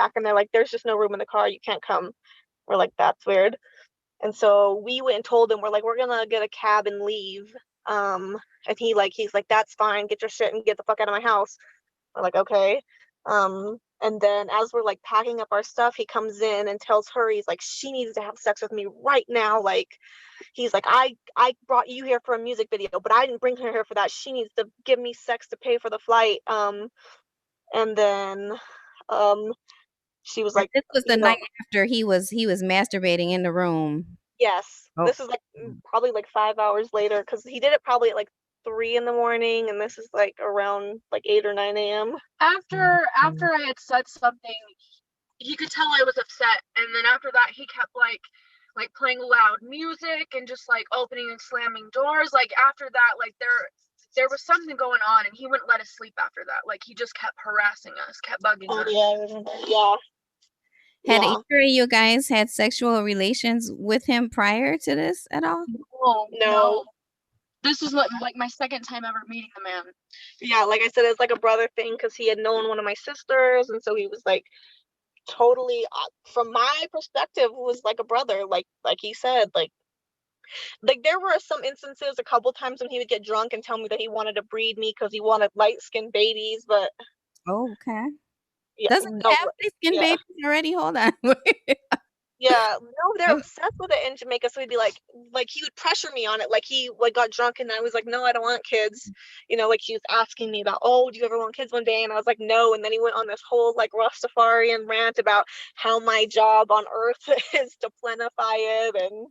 back, and they're like, there's just no room in the car, you can't come. We're like, that's weird. And so we went and told him, we're like, we're gonna get a cab and leave. And he's like, that's fine, get your shit and get the fuck out of my house. We're like, okay. And then as we're like packing up our stuff, he comes in and tells her, he's like, she needs to have sex with me right now. Like, he's like, I brought you here for a music video, but I didn't bring her here for that. She needs to give me sex to pay for the flight. And then she was like, This was the you know, night after he was masturbating in the room. yes, Oh. this is like probably like 5 hours later, because he did it probably at like 3 in the morning, and this is like around like 8 or 9 a.m. After I had said something, he could tell I was upset, and then after that he kept like playing loud music and just like opening and slamming doors. Like after that, like there was something going on, and he wouldn't let us sleep after that. Like he just kept harassing us, kept bugging Oh us. yeah, I remember. Yeah, Had yeah. either of you guys had sexual relations with him prior to this at all? No. This is like my second time ever meeting the man. Yeah, like I said, it's like a brother thing, because he had known one of my sisters, and so he was like totally, from my perspective, was like a brother. Like he said, like there were some instances a couple times when he would get drunk and tell me that he wanted to breed me because he wanted light-skinned babies, but Oh, okay. yeah, Doesn't he no, have light skin yeah. babies already? Hold on. Yeah, no, they're obsessed with it in Jamaica. So he'd be like he would pressure me on it. Like he like got drunk, and I was like, no, I don't want kids. Like he was asking me about, oh, do you ever want kids one day? And I was like, no. And then he went on this whole like Rastafarian rant about how my job on Earth is to plenify it, and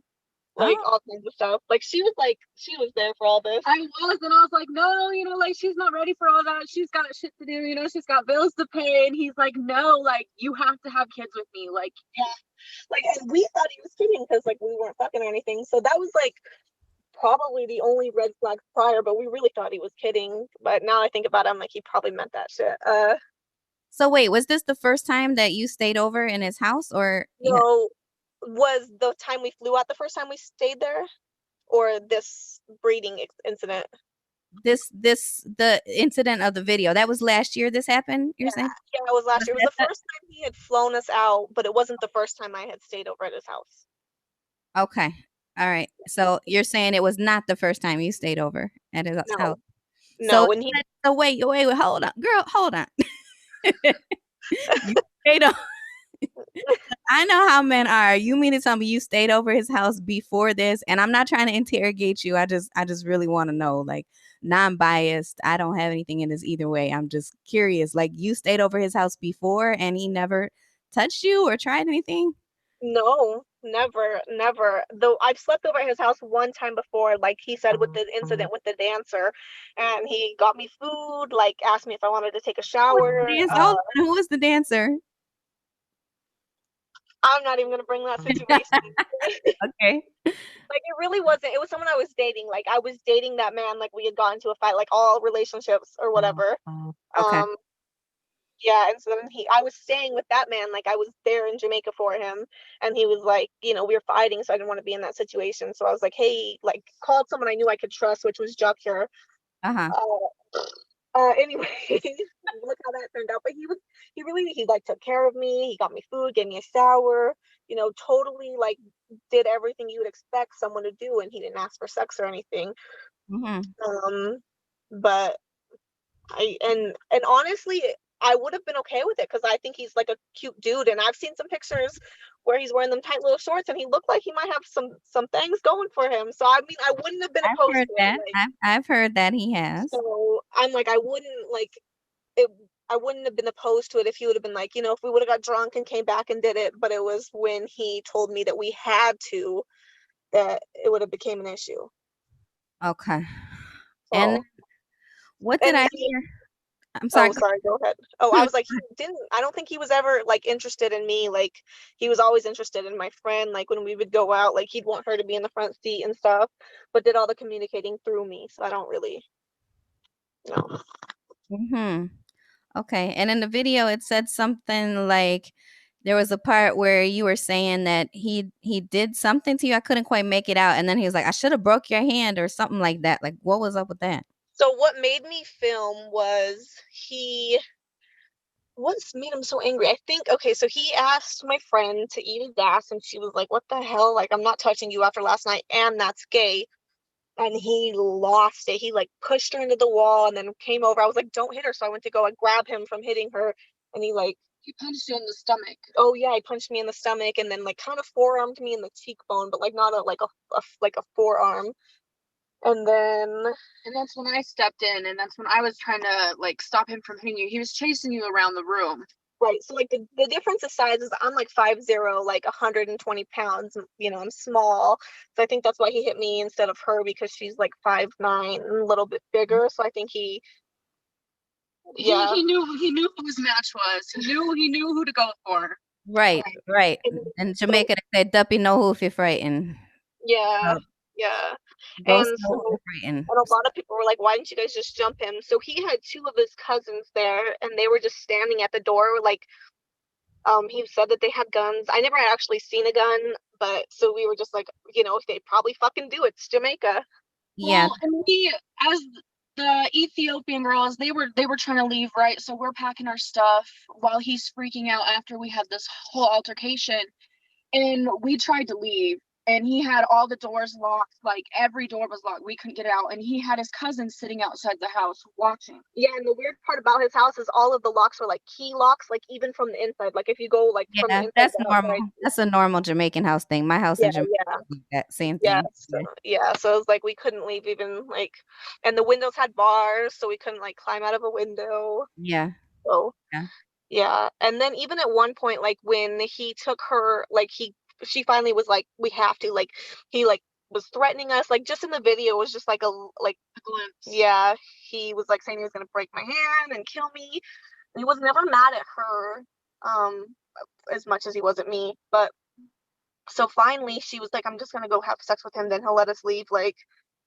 like Oh, all kinds of stuff. Like she was there for all this. I was like, no, like she's not ready for all that. She's got shit to do, she's got bills to pay. And he's like, no, like you have to have kids with me. Like, Yeah. Like, and we thought he was kidding because like we weren't fucking or anything. So that was like probably the only red flag prior, but we really thought he was kidding. But now I think about it, I'm like, he probably meant that shit. so wait, was this the first time that you stayed over in his house, or yeah, No, was the time we flew out the first time we stayed there, or this breeding incident? the incident of the video that was last year? This happened. You're Yeah, saying? yeah, it was last Was year. It was that the first time he had flown us out, but it wasn't the first time I had stayed over at his house. okay. All right. So you're saying it was not the first time you stayed over at his house. No, So no, and he so wait, hold on, girl, hold on. You stayed over. I know how men are. You mean to tell me you stayed over his house before this? And I'm not trying to interrogate you. I just really want to know, like, non-biased. I don't have anything in this either way. I'm just curious. Like, you stayed over his house before and he never touched you or tried anything? No, never, never. Though I've slept over at his house one time before, like he said, with the incident with the dancer, and he got me food, like asked me if I wanted to take a Who was the shower. dancer? Hold on, who was the dancer? I'm not even gonna bring that situation. Okay. Like it really wasn't. It was someone I was dating. Like I was dating that man. Like we had gotten into a fight. Like all relationships or whatever. Okay. Um, yeah, and so then I was staying with that man. Like I was there in Jamaica for him, and he was like, we were fighting, so I didn't want to be in that situation. So I was like, hey, like called someone I knew I could trust, which was Jock here. Uh-huh. Anyway, look how that turned out. But he like took care of me. He got me food, gave me a shower. Totally like did everything you would expect someone to do, and he didn't ask for sex or anything. Mm-hmm. But and honestly, I would have been okay with it because I think he's like a cute dude, and I've seen some pictures where he's wearing them tight little shorts, and he looked like he might have some things going for him. So I mean, I wouldn't have been I've opposed heard to it. that. Like, I've heard that he has. so I'm like, I wouldn't like it. I wouldn't have been opposed to it if he would have been like, if we would have got drunk and came back and did it. But it was when he told me that we had to, that it would have became an issue. Okay. And So, what did and I he, hear? I'm sorry. oh, sorry, go ahead. Oh, I was like, I don't think he was ever like interested in me. Like he was always interested in my friend. Like when we would go out, like he'd want her to be in the front seat and stuff, but did all the communicating through me. So I don't really know. Mm-hmm. Okay. And in the video, it said something like there was a part where you were saying that he did something to you. I couldn't quite make it out, and then he was like, "I should have broke your hand" or something like that. Like, what was up with that? So what made me film was what made him so angry? I think, okay, so he asked my friend to eat his ass, and she was like, "What the hell? Like, I'm not touching you after last night, and that's gay." And he lost it. He like pushed her into the wall and then came over. I was like, "Don't hit her." So I went to go like grab him from hitting her, and he like, He punched you in the stomach. oh yeah, he punched me in the stomach and then like kind of forearmed me in the cheekbone, but like not a like a like a forearm. And then And that's when I stepped in, and that's when I was trying to like stop him from hitting you. He was chasing you around the room. right, so like the difference of size is I'm like 5'0", like 120 pounds. You know, I'm small, so I think that's why he hit me instead of her because she's like 5'9", a little bit bigger. So I think he, He yeah, he knew he knew who his match was. He knew who to go for. Right, right. right. And In so Jamaica, they say, "Duppy know who if you're frightened." yeah, So, yeah. ghost And know who so, you're frightened. and a lot of people were like, "Why didn't you guys just jump him?" So he had two of his cousins there, and they were just standing at the door. Like, he said that they had guns. I never had actually seen a gun, but so we were just like, you know, they probably fucking do. It's Jamaica. Yeah, Well, and we, as the Ethiopian girls, they were trying to leave, right? So we're packing our stuff while he's freaking out after we had this whole altercation. And we tried to leave, and he had all the doors locked, like every door was locked. We couldn't get out, and he had his cousin sitting outside the house watching. Yeah, and the weird part about his house is all of the locks were like key locks, like even from the inside. Like if you go like from the yeah, inside to that's the normal. outside. That's a normal Jamaican house thing. My house Yeah, in Jamaica, yeah. that same Yeah, thing. so yeah, so it was like we couldn't leave even like, and the windows had bars, so we couldn't like climb out of a window. Yeah, So yeah. yeah, and then even at one point, like when he took her, like she finally was like, we have to, like he like was threatening us, like just in the video it was just like like A glimpse. yeah, he was like saying he was gonna break my hand and kill me. And he was never mad at her, um, as much as he was at me, but so finally, she was like, "I'm just gonna go have sex with him, then he'll let us leave. Like,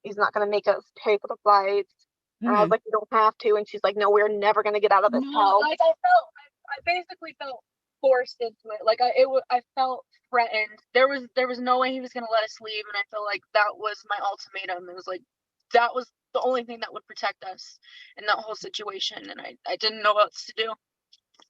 he's not gonna make us pay for the flights." And I was Mhm. like, "You don't have to." And she's like, "No, we're never gonna get out of this No, house." like I basically felt forced into it. Like I felt threatened. There was no way he was gonna let us leave, and I felt like that was my ultimatum. It was like that was the only thing that would protect us in that whole situation, and I didn't know what else to do.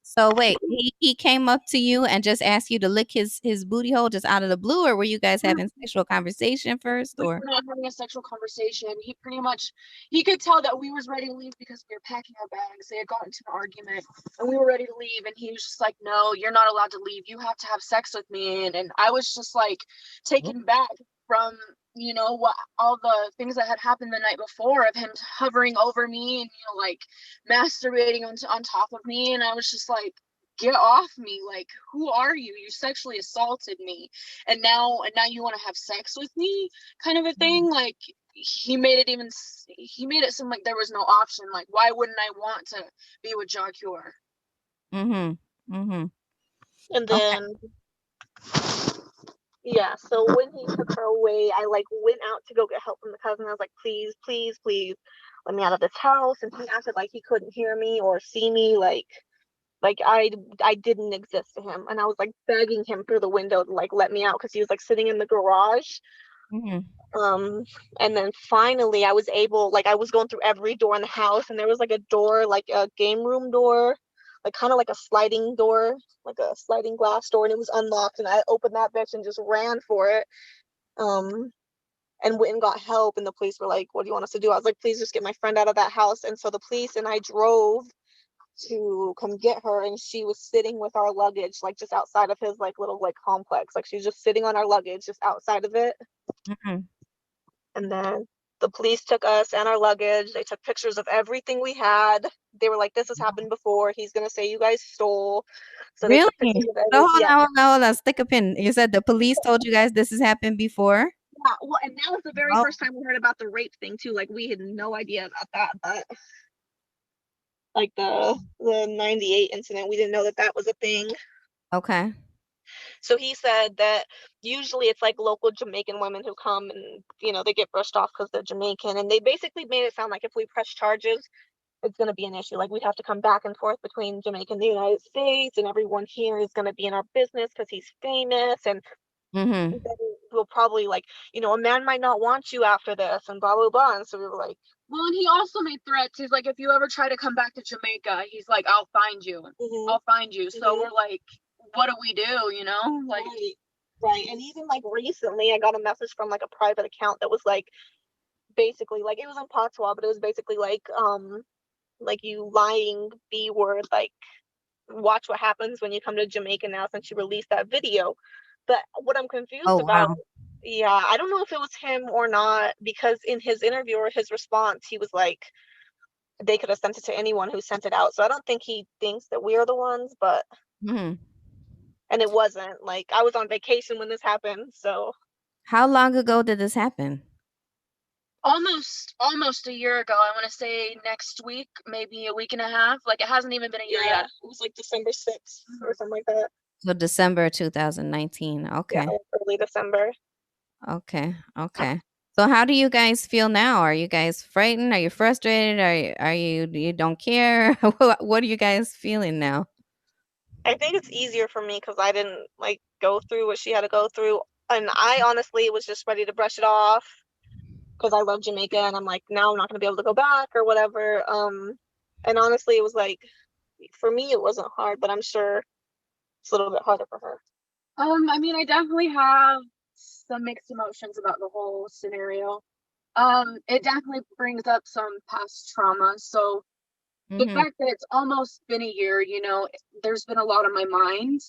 So wait, he came up to you and just asked you to lick his booty hole just out of the blue, or were you guys having sexual conversation first, We or? were not having a sexual conversation. He pretty much he could tell that we was ready to leave because we were packing our bags. They had gotten into an argument and we were ready to leave, and he was just like, "No, you're not allowed to leave. You have to have sex with me." And I was just like taken back from what all the things that had happened the night before of him hovering over me and like masturbating on top of me, and I was just like, get off me, like, who are you? You sexually assaulted me, and now you want to have sex with me, kind of a thing. Like, he made it seem like there was no option. Like, why wouldn't I want to be with Jacure? Mhm. Mhm. And Okay. then yeah, so when he took her away, I like went out to go get help from the cousin. I was like, "Please, please, please, let me out of this house." And he acted like he couldn't hear me or see me, like I didn't exist to him. And I was like begging him through the window to like let me out because he was like sitting in the garage. Mhm. Um, and then finally I was able, like I was going through every door in the house, and there was like a door, like a game room door, like kind of like a sliding door, like a sliding glass door, and it was unlocked. And I opened that bitch and just ran for it. Um, and went and got help, and the police were like, "What do you want us to do?" I was like, "Please just get my friend out of that house." And so the police and I drove to come get her, and she was sitting with our luggage like just outside of his like little like complex. Like she was just sitting on our luggage just outside of it. Mhm. And then the police took us and our luggage. They took pictures of everything we had. They were like, "This has happened before. He's gonna say you guys stole." So they Really? took pictures of So every, hold yeah. on, hold on, hold on. Stick a pin. You said the police told you guys this has happened before? Yeah, well, and that was the very Oh, first time we heard about the rape thing too. Like we had no idea about that, but like the 98 incident, we didn't know that that was a thing. okay. So he said that usually it's like local Jamaican women who come and, they get brushed off because they're Jamaican. And they basically made it sound like if we press charges, it's going to be an issue. Like we'd have to come back and forth between Jamaica and the United States, and everyone here is going to be in our business because he's famous. And Mhm. then we'll probably, like, a man might not want you after this, and blah, blah, blah. And so we were like, Well, and he also made threats. He's like, if you ever try to come back to Jamaica, he's like, I'll find you. Hmm. I'll find you. So Hmm. we're like, what do we do? Like, Right. Right. And even like recently I got a message from like a private account that was like basically like it was in patois, but it was basically like you lying B word, like watch what happens when you come to Jamaica now since you released that video. But what I'm confused Oh about, wow. yeah, I don't know if it was him or not, because in his interview or his response, he was like, they could have sent it to anyone who sent it out. So I don't think he thinks that we are the ones, but, Mhm. and it wasn't. Like, I was on vacation when this happened. So, How long ago did this happen? almost a year ago. I want to say next week, maybe a week and a half. Like, it hasn't even been a year yeah, yet. it was like December 6th or Mhm. something like that. So December 2019. Yeah, Okay. like early December. Okay. Okay. So how do you guys feel now? Are you guys frightened? Are you frustrated? Are you don't care? What are you guys feeling now? I think it's easier for me because I didn't like go through what she had to go through. And I honestly was just ready to brush it off because I love Jamaica and I'm like, now I'm not gonna be able to go back or whatever. And honestly, it was like for me it wasn't hard, but I'm sure it's a little bit harder for her. I mean, I definitely have some mixed emotions about the whole scenario. It definitely brings up some past trauma. So the Mhm. fact that it's almost been a year, there's been a lot on my mind.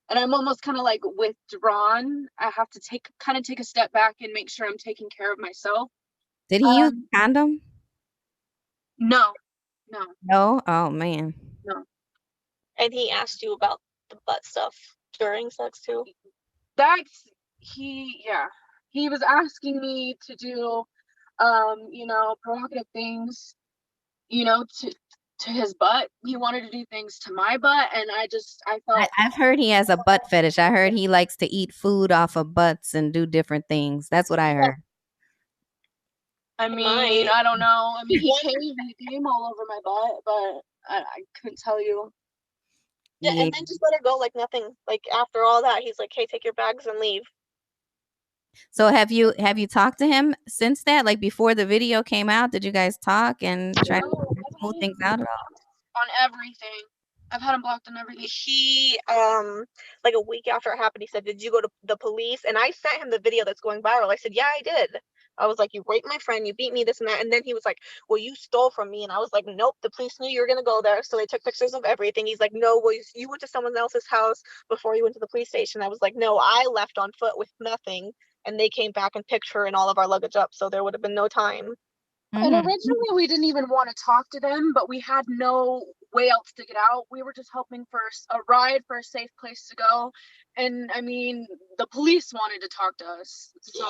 And I'm almost kind of like withdrawn. I have to take a step back and make sure I'm taking care of myself. Did he use Um, a condom? no, no, No? Oh man. no. And he asked you about the butt stuff during sex too. That's yeah. He was asking me to do, provocative things, to his butt. He wanted to do things to my butt, and I felt, I've heard he has a butt fetish. I heard he likes to eat food off of butts and do different things. That's what I heard. I He mean, might. I don't know. I mean, One, he came all over my butt, but I couldn't tell you. yeah, Yeah. and then just let her go like nothing. Like after all that, he's like, "Hey, take your bags and leave." So have you talked to him since that? Like before the video came out, did you guys talk and try to No, I've smooth had him things out at all? blocked on everything. I've had him blocked on everything. He like a week after it happened, he said, "Did you go to the police?" And I sent him the video that's going viral. I said, "Yeah, I did." I was like, "You raped my friend, you beat me, this and that." And then he was like, "Well, you stole from me." And I was like, "Nope, the police knew you were gonna go there, so they took pictures of everything." He's like, "No, well, you went to someone else's house before you went to the police station." I was like, "No, I left on foot with nothing, and they came back and picked her and all of our luggage up, so there would have been no time." And Mhm. originally we didn't even want to talk to them, but we had no way else to get out. We were just hoping for a ride for a safe place to go. And I mean, the police wanted to talk to us. So,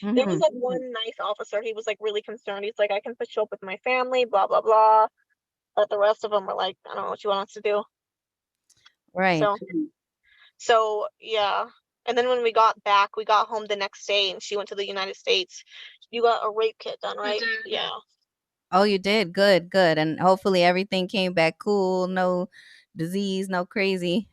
Yeah. There was Mhm. like one nice officer. He was like really concerned. He's like, "I can put you up with my family, blah blah blah." But the rest of them were like, "I don't know what you want us to do." Right. So, so yeah. And then when we got back, we got home the next day, and she went to the United States. You got a rape kit done, I right? did. Yeah. Oh, you did. Good, good. And hopefully everything came back cool. No disease, no crazy.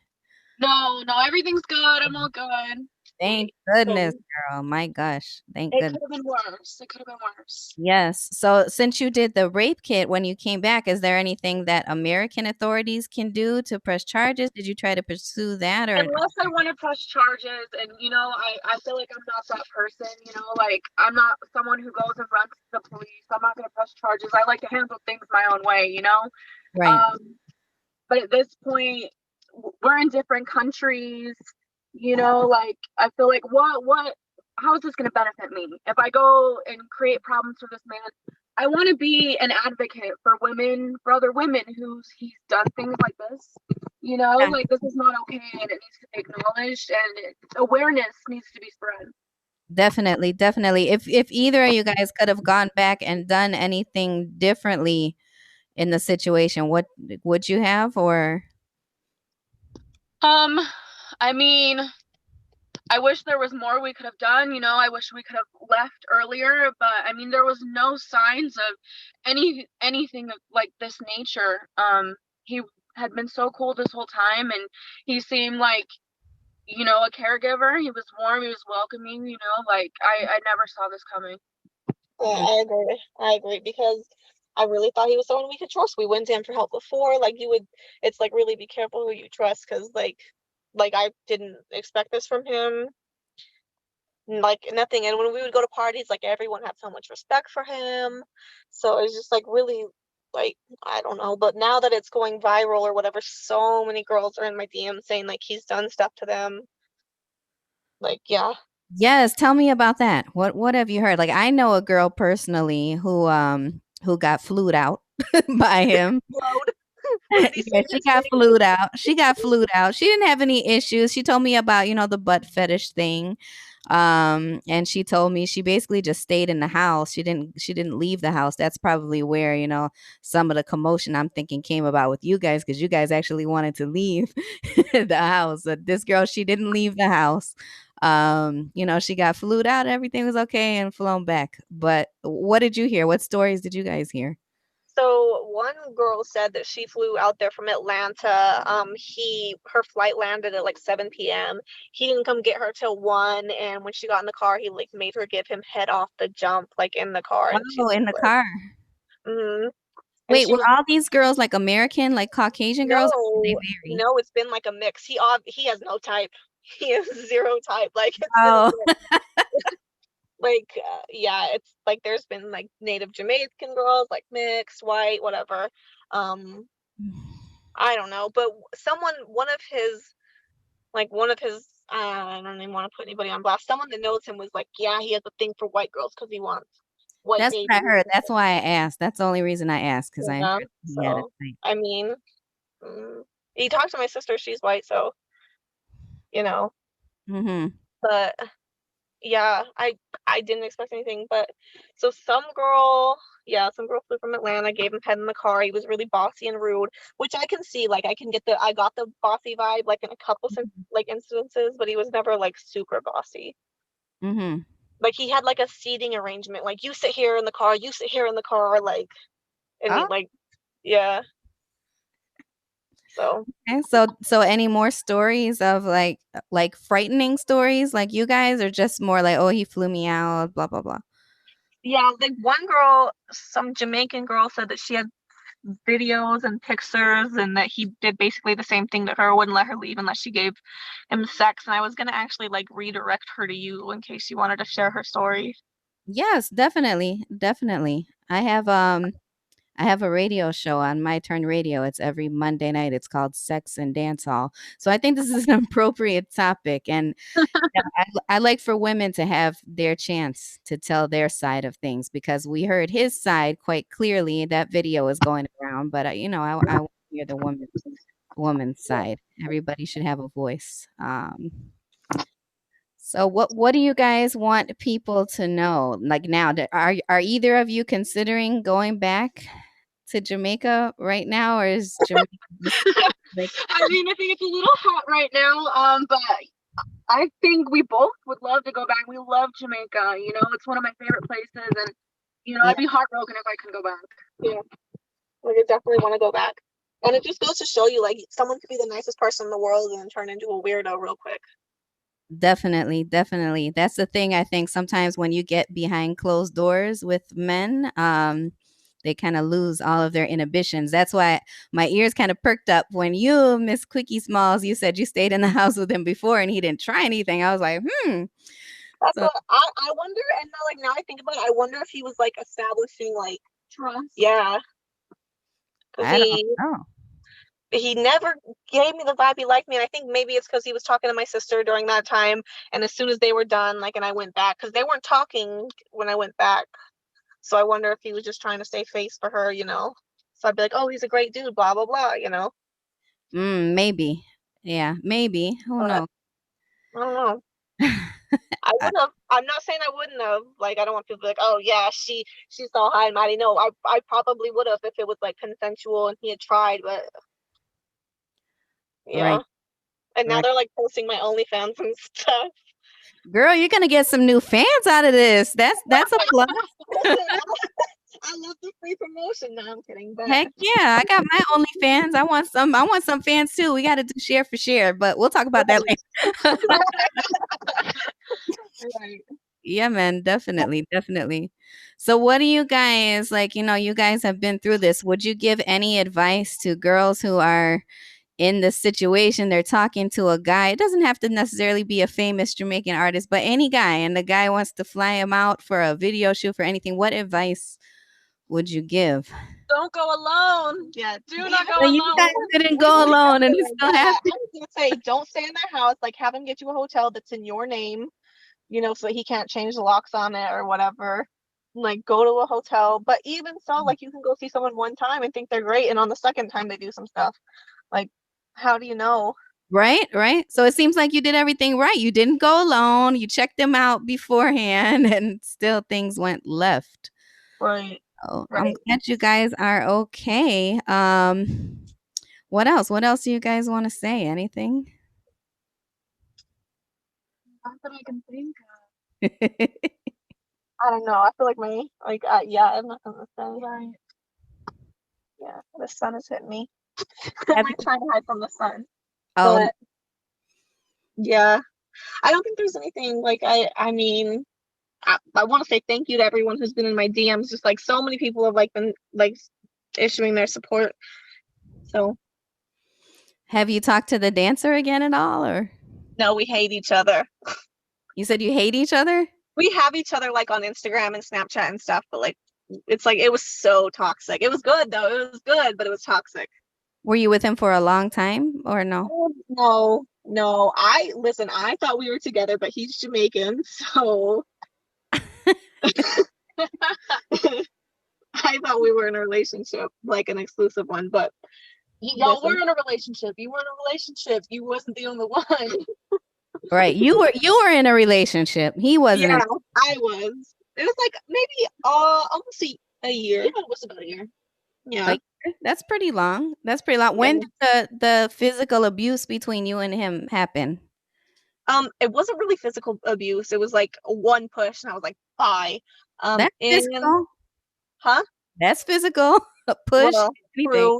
No, no, everything's good. I'm all good. Thank Great. goodness, So girl. My gosh. Thank It goodness. could have been worse. It could have been worse. Yes. So since you did the rape kit when you came back, is there anything that American authorities can do to press charges? Did you try to pursue that or Unless I want to press charges, and I feel like I'm not that person, like I'm not someone who goes and runs to the police. I'm not going to press charges. I like to handle things my own way. right? um but at this point, we're in different countries. Like, I feel like, what how is this going to benefit me if I go and create problems for this man? I want to be an advocate for women, for other women who's he's done things like this. Yeah. Like, this is not okay, and it needs to be acknowledged, and awareness needs to be spread. Definitely, definitely. If either of you guys could have gone back and done anything differently in the situation, what would you have or um I mean, I wish there was more we could have done. I wish we could have left earlier, but I mean, there was no signs of anything of like this nature. He had been so cool this whole time, and he seemed like, a caregiver. He was warm, he was welcoming. Like, I never saw this coming. Mm. I agree. I agree because I really thought he was someone we could trust. We went to him for help before. Like you would, it's like really be careful who you trust because like I didn't expect this from him. Like nothing. And when we would go to parties, like everyone had so much respect for him. So it's just like really like I don't know. But now that it's going viral or whatever, so many girls are in my DM saying like he's done stuff to them. Like yeah. Yes, tell me about that. What have you heard? Like I know a girl personally who got flued out by him. Road. What did he say Yeah, in she his got thing? flued out. She got flued out. She didn't have any issues. She told me about, the butt fetish thing. And she told me she basically just stayed in the house. She didn't leave the house. That's probably where, some of the commotion I'm thinking came about with you guys because you guys actually wanted to leave the house. But this girl, she didn't leave the house. She got flued out, everything was okay and flown back. But what did you hear? What stories did you guys hear? So one girl said that she flew out there from Atlanta. Her flight landed at like 7 p.m. He didn't come get her till 1, and when she got in the car, he like made her give him head off the jump, like in the car, and she Oh, was in the like, car. mm-hmm. And Wait, she were was all these girls like American, like Caucasian girls? Or did they no, vary? no, it's been like a mix. He has no type. He has zero type. Like it's been a Oh. mix. Like yeah, it's like there's been like native Jamaican girls, like mixed, white, whatever. Um, I don't know, but one of his, I don't even want to put anybody on blast. Someone that knows him was like, yeah, he has a thing for white girls because he wants white That's what I babies heard. and That's stuff. why I asked. That's the only reason I asked because I Yeah. heard he had a So, type. I mean, mm, he talked to my sister. She's white, so you know. Mhm. But yeah, I didn't expect anything. But so some girl flew from Atlanta, gave him head in the car. He was really bossy and rude, which I can see. Like I got the bossy vibe like in a couple like instances, but he was never like super bossy. Mhm. Like he had like a seating arrangement, like you sit here in the car, you sit here in the car, like and Oh, like yeah. So okay. So any more stories of like frightening stories like you guys or just more like, oh, he flew me out, blah blah blah. yeah, like one girl, some Jamaican girl said that she had videos and pictures and that he did basically the same thing to her, wouldn't let her leave unless she gave him sex. And I was gonna actually like redirect her to you in case she wanted to share her story. Yes, definitely. Definitely. I have a radio show on My Turn Radio. It's every Monday night. It's called Sex and Dance Hall. So I think this is an appropriate topic. And yeah, I like for women to have their chance to tell their side of things because we heard his side quite clearly. That video is going around, but I want to hear the woman's side. Everybody should have a voice. So what do you guys want people to know? Like now, are either of you considering going back to Jamaica right now, or is Jamaica just like I mean, I think it's a little hot right now, but I think we both would love to go back. We love Jamaica. It's one of my favorite places, and yeah, I'd be heartbroken if I could go back. Yeah, like I definitely want to go back. And it just goes to show you, like, someone could be the nicest person in the world and then turn into a weirdo real quick. definitely, definitely. That's the thing I think sometimes when you get behind closed doors with men, they kind of lose all of their inhibitions. That's why my ears kind of perked up when you, Miss Quickie Smalls, you said you stayed in the house with him before and he didn't try anything. I was like, hmm. That's So what I wonder. And now I think about it, I wonder if he was like establishing like trust. Yeah, because I don't know. he never gave me the vibe he liked me. And I think maybe it's because he was talking to my sister during that time. And as soon as they were done, like, and I went back because they weren't talking when I went back. So I wonder if he was just trying to save face for her, you know. So I'd be like, oh, he's a great dude, blah blah blah, you know. Maybe. Yeah, maybe. Who But knows? I don't know. I I- would have. I'm not saying I wouldn't have. Like, I don't want people to be like, oh yeah, she's all high and mighty. No, I probably would have if it was like consensual and he had tried. But yeah, right, and now right. they're like posting my OnlyFans and stuff. Girl, you're gonna get some new fans out of this. That's a plus. Listen, I love the free promotion. No, I'm kidding, but Heck yeah, I got my OnlyFans. I want some fans too. We gotta do share for share, but we'll talk about that right, later. right. Yeah, man, definitely, definitely. So what do you guys like, you guys have been through this. Would you give any advice to girls who are in this situation? They're talking to a guy. It doesn't have to necessarily be a famous Jamaican artist, but any guy, and the guy wants to fly him out for a video shoot for anything. What advice would you give? Don't go alone. Yeah, Do not go So you guys alone. didn't we go were alone and it together. still Yeah, happened. I was gonna say, don't stay in their house. Like, have him get you a hotel that's in your name, so that he can't change the locks on it or whatever. Like, go to a hotel. But even so, like, you can go see someone one time and think they're great, and on the second time they do some stuff. Like, how do you know? Right, right. So it seems like you did everything right. You didn't go alone. You checked them out beforehand and still things went left. Right, Oh, I'm right. glad you guys are okay. What else? What else do you guys want to say? Anything? Not that I can think I don't know. I feel like yeah, I'm not gonna say. of. Right. Yeah, the sun has hit me. I'm Have like trying to hide from the sun. Oh, But yeah, I don't think there's anything like I mean, I want to say thank you to everyone who's been in my DMs. Just like so many people have like been like issuing their support. So have you talked to the dancer again at all, or no, we hate each other. you said you hate each other? We have each other like on Instagram and Snapchat and stuff, but like it's like it was so toxic. It was good though. It was good, but it was toxic. Were you with him for a long time or no? Oh, no, no. I listen, I thought we were together, but he's Jamaican, so I thought we were in a relationship, like an exclusive one, but Y'all were in a relationship. You were in a relationship. You wasn't the only one. Right. You were in a relationship. He wasn't yeah, in I was. It was like maybe almost a year. Yeah, it was about a year. Yeah. a year. That's pretty long. That's pretty long. Yeah. When did the physical abuse between you and him happen? It wasn't really physical abuse. It was like one push and I was like, bye. That's And physical. huh? That's physical. A push, Well, anything.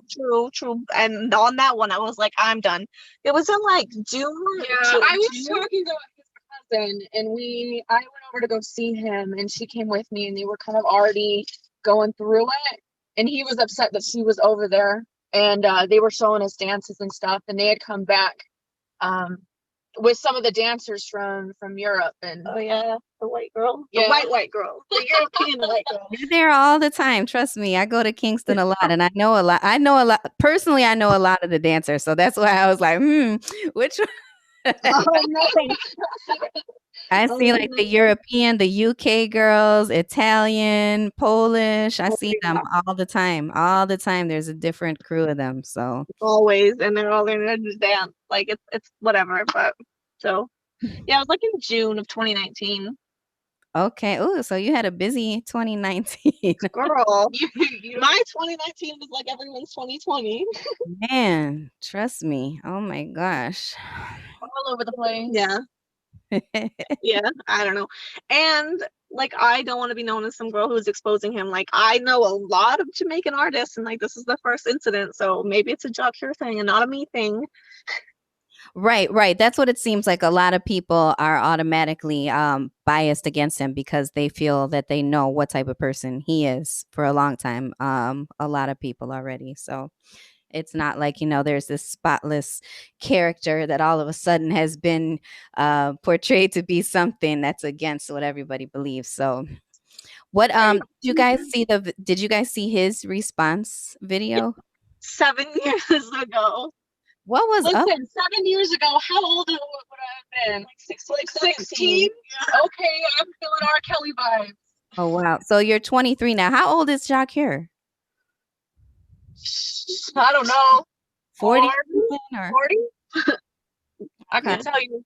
true. And on that one, I was like, I'm done. It was in like June. Yeah, I was June. talking to his cousin, and I went over to go see him, and she came with me, and they were kind of already going through it, and he was upset that she was over there, and they were showing us dances and stuff, and they had come back, um, with some of the dancers from Europe, and Oh yeah, the white girl, yeah, the white girl, the European white girl. They're there all the time. Trust me. I go to Kingston a lot and I know a lot. I know a lot. Personally, I know a lot of the dancers. So that's why I was like, which one? Oh no. I Oh, see like the no. European, the UK girls, Italian, Polish. I Oh, see them yeah. all the time. All the time. There's a different crew of them. So Always, and they're all there to dance. Like it's whatever. But so yeah, it was like in June of 2019. okay. Oh, so you had a busy 2019. Girl, my 2019 was like everyone's 2020. Man, trust me. Oh my gosh. all over the place. Yeah, yeah. I don't know, and like I don't want to be known as some girl who's exposing him. Like I know a lot of Jamaican artists, and like this is the first incident, so maybe it's a job here thing and not a me thing. Right, right. That's what it seems like. A lot of people are automatically biased against him because they feel that they know what type of person he is for a long time. A lot of people already. So it's not like, there's this spotless character that all of a sudden has been portrayed to be something that's against what everybody believes. So what Right. did you guys see his response Yeah, video? 7 years ago. What was up? Listen, 7 years ago, how old would I have been? Like 16? Okay, I'm feeling R. Kelly vibes. Oh wow. So you're 23 now. How old is Jacques here? I don't know. 40 40? or 40? I okay. can tell you.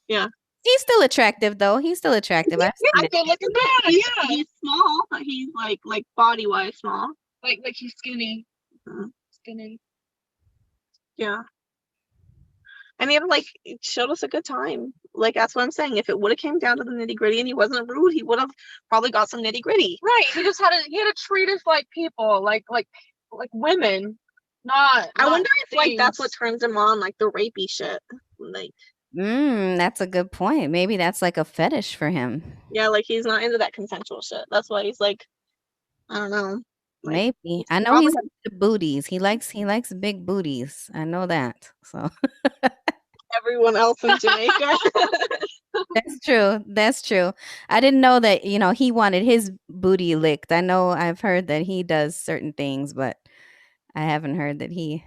Yeah. He's still attractive though. He's still attractive. I've seen I'm it. good looking man. Yeah. He's small, but he's like body wise small. Like he's skinny. Mhm. Skinny. Yeah. And he like showed us a good time. Like that's what I'm saying. If it would have came down to the nitty gritty and he wasn't rude, he would have probably got some nitty gritty. Right. He had to treat us like people, like women. Not I wonder if like that's what things. turns him on, like the rapey shit. Like That's a good point. Maybe that's like a fetish for him. Yeah, like he's not into that consensual shit. That's why he's like, I don't know, like Maybe. he's I know probably he's had into booties. He likes big booties. I know that. So everyone else in Jamaica. that's true. That's true. I didn't know that, he wanted his booty licked. I know I've heard that he does certain things, but I haven't heard that he.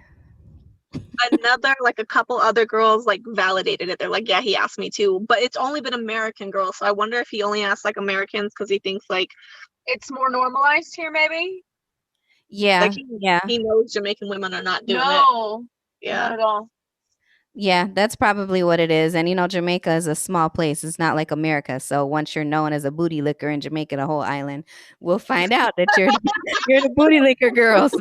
Another like a couple other girls like validated it. They're like, yeah, he asked me too, but it's only been American girls. So I wonder if he only asked like Americans because he thinks It's more normalized here, maybe? like Yeah. Yeah. he knows Jamaican women are not doing it. No, not Yeah, at all. Yeah, that's probably what it is. And Jamaica is a small place. It's not like America. So once you're known as a booty licker in Jamaica, the whole island will find out that you're you're the booty licker girls.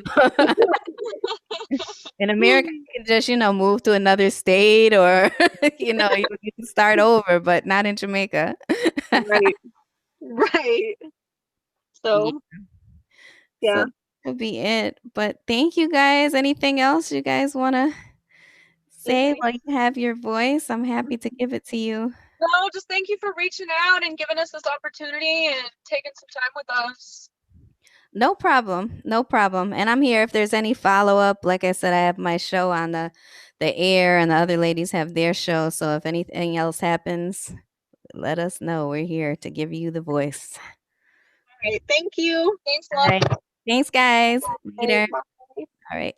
In America, you can just, move to another state or you can start over, but not in Jamaica. right, right. Yeah. So So yeah, that would be it. But thank you guys. Anything else you guys want to say okay. while you have your voice? I'm happy to give it to you. No, just thank you for reaching out and giving us this opportunity and taking some time with us. No problem. No problem. And I'm here if there's any follow-up. Like I said, I have my show on the air and the other ladies have their show. So if anything else happens, let us know. We're here to give you the voice. All right. Thank you. Thanks, All love. right. Thanks, guys. Okay, Later. bye. All right.